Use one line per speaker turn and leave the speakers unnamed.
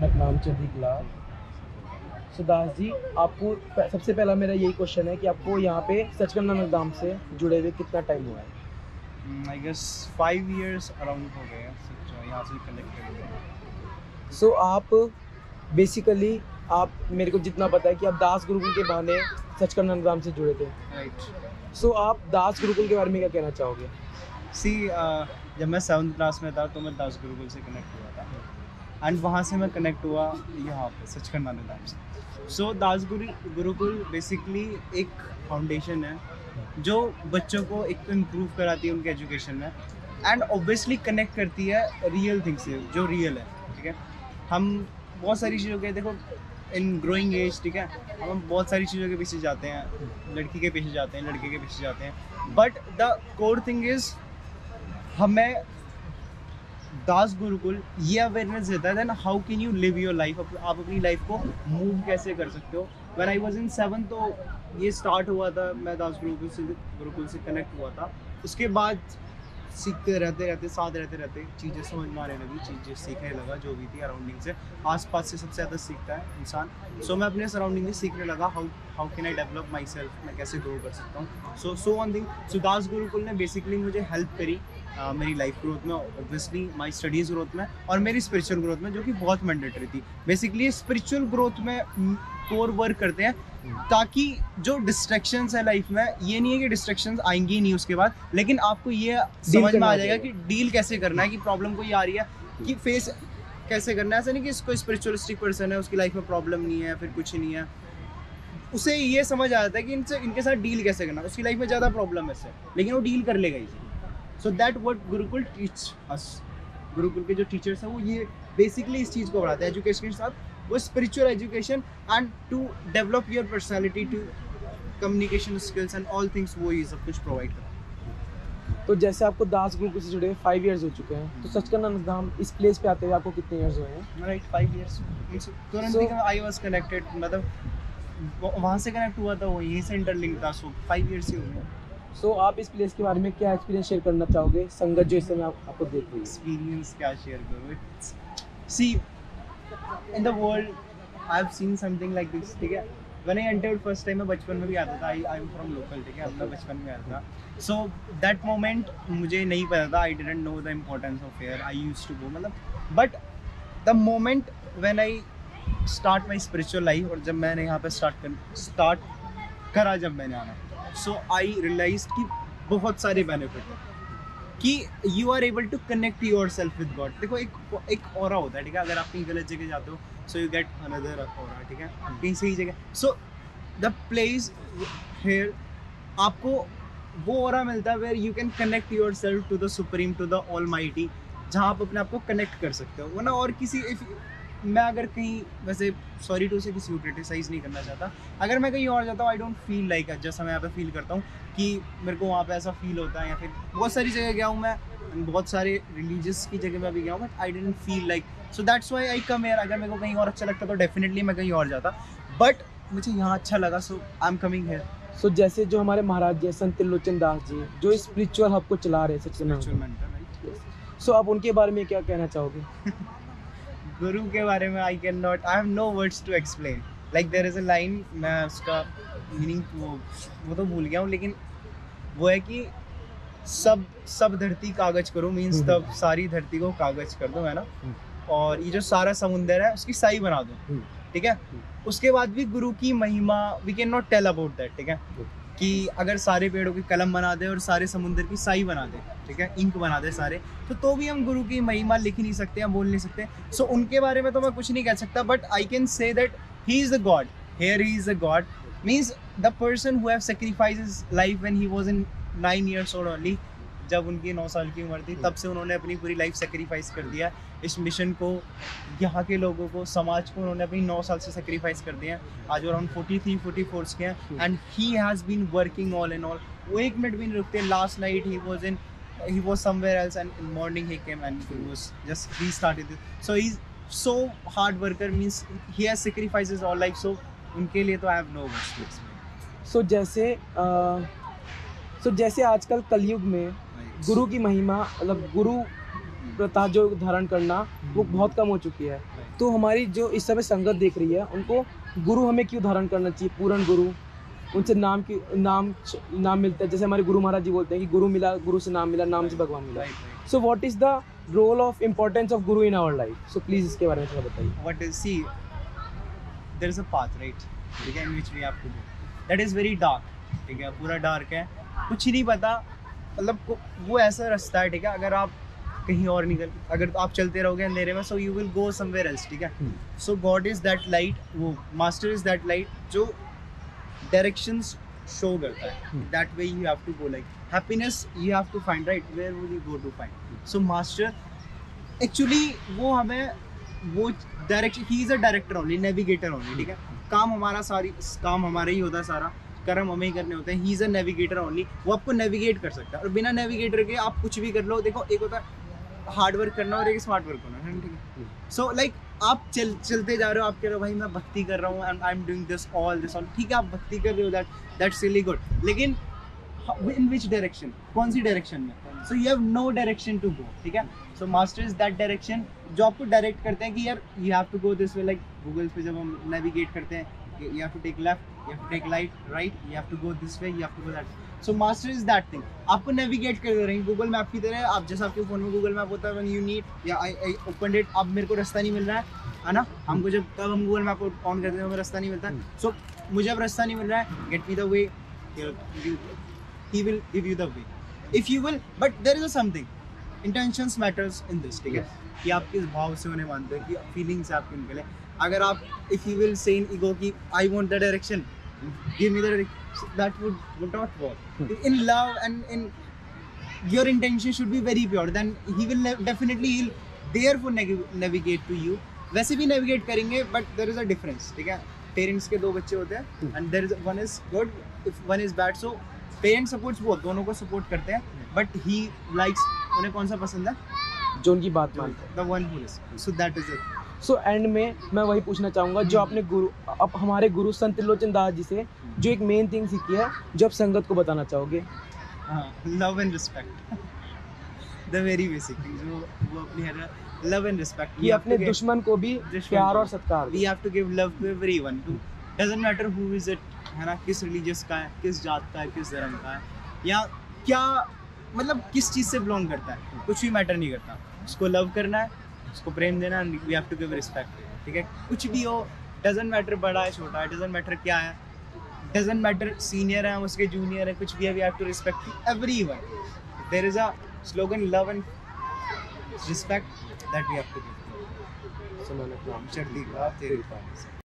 नाम चंदीक लाल। सुदास जी, आपको सबसे पहला मेरा यही क्वेश्चन है कि आपको यहाँ पे सचखंड नंदधाम से जुड़े हुए कितना टाइम हुआ है?
आई गेस 5 years अराउंड हो गए हैं सच यहाँ से कनेक्टेड हुए हैं।
सो आप बेसिकली, आप मेरे को जितना पता है कि आप दास गुरुकुल के बहाने सचखंड नंदधाम से जुड़े थे।
राइट।
सो आप दास गुरुकुल के बारे में क्या कहना चाहोगे?
सी जब मैं 7th क्लास में था तो मैं दास गुरुकुल से कनेक्ट हुआ था एंड वहाँ से मैं कनेक्ट हुआ यहाँ पे सचखंड नंदधाम से। सो दास गुरुकुल बेसिकली एक फाउंडेशन है जो बच्चों को एक तो इम्प्रूव कराती है उनके एजुकेशन में एंड ऑब्वियसली कनेक्ट करती है रियल थिंग्स से जो रियल है। ठीक है, हम बहुत सारी चीज़ों के देखो इन ग्रोइंग एज, ठीक है, हम बहुत सारी चीज़ों के पीछे जाते हैं, लड़की के पीछे जाते हैं, लड़के के पीछे जाते हैं, but the core thing is हमें दास गुरुकुल ये अवेयरनेस देता है then how can you live your life, आप अपनी लाइफ को मूव कैसे कर सकते हो। व्हेन आई वाज इन 7 तो ये स्टार्ट हुआ था, मैं दास गुरुकुल से कनेक्ट हुआ था। उसके बाद सीखते रहते रहते साथ रहते रहते चीज़ें समझ में आने लगी, चीज़ें सीखने लगा जो भी थी अराउंडिंग से, आसपास से सबसे ज़्यादा सीखता है इंसान। सो मैं अपने सराउंडिंग से सीखने लगा how can I develop my self, मैं कैसे ग्रो कर सकता हूँ। सो वन थिंग, सो दास गुरुकुल ने बेसिकली मुझे हेल्प करी मेरी लाइफ ग्रोथ में, ऑब्वियसली माई स्टडीज़ ग्रोथ में और मेरी स्पिरिचुअल ग्रोथ में, जो कि बहुत मैंडेटरी थी। बेसिकली स्पिरिचुअल ग्रोथ में कोर वर्क करते हैं ताकि जो डिस्ट्रैक्शंस है लाइफ में, ये नहीं है कि डिस्ट्रैक्शंस आएंगी नहीं उसके बाद, लेकिन आपको ये समझ में आ जाएगा कि डील कैसे करना है, कि प्रॉब्लम कोई आ रही है कि फेस कैसे करना है। ऐसा नहीं कि इसको स्पिरिचुअलिस्टिक पर्सन है उसकी लाइफ में प्रॉब्लम नहीं है, फिर कुछ नहीं है, उसे ये समझ आ जाता है कि इनके साथ डील कैसे करना है। उसकी लाइफ में ज़्यादा प्रॉब्लम है इससे, लेकिन वो डील कर लेगा इसे। So that what Gurukul teach us. Gurukul के जो टीचर्स हैं वो ये बेसिकली इस चीज़ को पढ़ाते हैं एजुकेशन के साथ, वो spiritual education and to develop your personality, to communication skills and all things, वो ये सब कुछ प्रोवाइड करता है।
तो जैसे आपको दास गुरुकुल से जुड़े 5 इयर्स हो चुके हैं, तो सचखंड नंदधाम इस प्लेस पे आते हुए आपको कितने इयर्स हुए हैं?
Right, 5 years। तुरंत आई वाज कनेक्टेड, मतलब वहाँ से कनेक्ट हुआ था, वो यहीं से इंटरलिंक था। सो 5 years ही हो गए।
सो आप इस प्लेस के बारे में क्या एक्सपीरियंस शेयर करना चाहोगे, संगत जो इस समय आपको देख रही है?
एक्सपीरियंस क्या शेयर करूँ? See in the world I have seen something like this. ठीक है, when I entered first time, मैं बचपन में भी आता था, आई एम फ्रॉम लोकल, ठीक है, अपना बचपन में आता था। सो दैट मोमेंट मुझे नहीं पता था, I didn't know the importance of fair, I used to go, मतलब but the moment when I start my spiritual life, और जब मैंने यहाँ पे स्टार्ट करा, जब मैंने आना, सो आई रियलाइज कि बहुत सारे बेनिफिट हैं, कि you are able to connect yourself with God. देखो एक ऑरा होता है, ठीक है, अगर आप कहीं गलत जगह जाते हो so you get another aura, ठीक है, कहीं सही जगह। सो द प्लेस हेयर आपको वो ऑरा मिलता है where you can connect yourself to the supreme, to the almighty, जहाँ आप अपने आप को कनेक्ट कर सकते हो। वरना और किसी मैं अगर कहीं, वैसे सॉरी टू से किसी को क्रिटिसाइज़ नहीं करना चाहता, अगर मैं कहीं और जाता हूँ आई डोंट फील लाइक, जैसा मैं यहाँ पे फील करता हूँ कि मेरे को वहाँ पे ऐसा फील होता है, या फिर बहुत सारी जगह गया हूँ मैं, बहुत सारे रिलीजियस की जगह में भी गया हूँ, but I didn't feel like, so that's why I come here. अगर मेरे को कहीं और अच्छा लगता तो डेफिनेटली मैं कहीं और जाता, बट मुझे यहाँ अच्छा लगा, सो आई एम कमिंग हियर।
सो जैसे जो हमारे महाराज जी संत त्रिलोचन दास जी, जो स्पिरिचुअल हब को चला रहे हैं
स्पिरिचुअल मेंटर, राइट।
सो आप उनके बारे में क्या कहना चाहोगे?
गुरु के बारे में I have no words to explain. Like there is a line, मैं उसका मीनिंग वो तो भूल गया हूँ, लेकिन वो है कि सब धरती कागज करो, मीन्स तब सारी धरती को कागज कर दो, है ना, और ये जो सारा समुंदर है उसकी साई बना दो, ठीक है। उसके बाद भी गुरु की महिमा we can not tell about that, ठीक है, कि अगर सारे पेड़ों की कलम बना दे और सारे समुंदर की साई बना दे, ठीक है, इंक बना दे सारे, तो भी हम गुरु की महिमा लिख नहीं सकते, हम बोल नहीं सकते। सो उनके बारे में तो मैं कुछ नहीं कह सकता, but I can say that he is the God, here he is the God, means the person who have sacrificed his life when he was in 9 years old only. जब उनकी 9 साल की उम्र थी, तब से उन्होंने अपनी पूरी लाइफ सेक्रीफाइस कर दिया इस मिशन को, यहाँ के लोगों को, समाज को उन्होंने अपनी 9 साल से सेक्रीफाइस कर दिया। आज अराउंड 43-44 के हैं, and he has been working all in all. वो एक मिनट भी नहीं रुकते। Last night he was somewhere else, and in morning he came and he was just restarted it. So he's so hard worker, means he has sacrificed his all life, so उनके लिए तो I have no words to explain.
सो जैसे आजकल कलयुग में गुरु की महिमा, मतलब गुरु प्रथा जो धारण करना वो बहुत कम हो चुकी है, तो हमारी जो इस समय संगत देख रही है उनको गुरु हमें क्यों धारण करना चाहिए, पूर्ण गुरु, उनसे नाम मिलता है, जैसे हमारे गुरु महाराज जी बोलते हैं कि गुरु मिला, गुरु से नाम मिला, नाम से भगवान मिला। So what is the role of importance of guru in our life? So please इसके बारे में थोड़ा बताइए।
What is, see, there is a path, right? ठीक है, in which we have to go. That is very dark. ठीक है, पूरा डार्क है, कुछ ही नहीं पता, मतलब वो ऐसा रास्ता है, ठीक है, अगर आप कहीं और अगर आप चलते रहोगे अंधेरे में, so you will go somewhere else, ठीक है। So God is that light, वो मास्टर इज दैट लाइट जो डायरेक्शंस शो करता है, that way you have to go, like happiness you have to find, right, where will you go to find. So master actually वो हमें वो direction, he is a director only, navigator only, ठीक है। काम हमारा ही होता है, सारा कर्म हमें ही करने होते हैं। ही इज अ नेविगेटर ओनली, वो आपको नेविगेट कर सकता है, और बिना नेविगेटर के आप कुछ भी कर लो। देखो, एक होता है हार्ड वर्क करना और एक स्मार्ट वर्क करना, ठीक है। सो लाइक आप चलते जा रहे हो, आप कह रहे हो भाई मैं भक्ति कर रहा हूँ and I am doing this all, ठीक है, आप भक्ति कर रहे हो, दैट्स रियली गुड, लेकिन इन विच डायरेक्शन, कौन सी डायरेक्शन में? So you have no direction to go, ठीक है। So master is that direction जो आपको डायरेक्ट करते हैं कि यार you have to go this way, like Google पे जब हम नेविगेट करते हैं, you have to take left, you have to take right, you have to go this way, you have to go that way. So master is that thing, आपको navigate कर रहे हैं Google map की तरह। आप जैसा आपके फ़ोन में गूगल मैप होता है, when you need या I opened it, अब मेरे को रास्ता नहीं मिल रहा है ना, हमको जब हम गूगल मैप ऑन करते हैं हमें रास्ता नहीं मिलता। सो मुझे अब रास्ता नहीं मिल रहा है, get me the way, he will give you the way if you will, but there is something, intentions matters in this, ठीक है, कि आप किस भाव से उन्हें मानते हैं, कि फीलिंग्स आपके उनके लिए। अगर आप if you will say in ego कि I want the direction, give me the direction, that would not work. In love and in your intention should be very pure, then he will definitely he'll therefore navigate to you. वैसे भी navigate करेंगे, but there is a difference, ठीक है। Parents के दो बच्चे होते हैं and there is one is good, if one is bad, so parents supports both, दोनों को support करते हैं, but he likes, उन्हें कौन सा पसंद है,
जो उनकी बात मानते हैं,
the one who listens. So that is it.
So and में मैं वही पूछना चाहूँगा, जो आपने गुरु, अब हमारे गुरु संत त्रिलोचन दास जी से जो एक मेन थिंग सीखी है, जो आप संगत को बताना चाहोगे?
Love and respect, the very basic thing, जो वो अपनी है, लव एंड रिस्पेक्ट,
कि अपने दुश्मन को भी प्यार और सत्कार,
we have to give love to everyone, to doesn't matter who is it, है ना, किस रिलीजियस का है, किस जात का है, किस धर्म का है, या क्या मतलब किस चीज़ से बिलोंग करता है, कुछ भी मैटर नहीं करता। उसको लव करना है, उसको प्रेम देना, we have to give respect, ठीक है। कुछ भी हो, डजंट मैटर बड़ा है छोटा है, डजंट मैटर क्या है, डजंट मैटर सीनियर है हम उसके जूनियर है, कुछ भी है, we have to respect everyone. There is a slogan, love and respect, that we have to give.
सुनाना
चढ़ती तेरी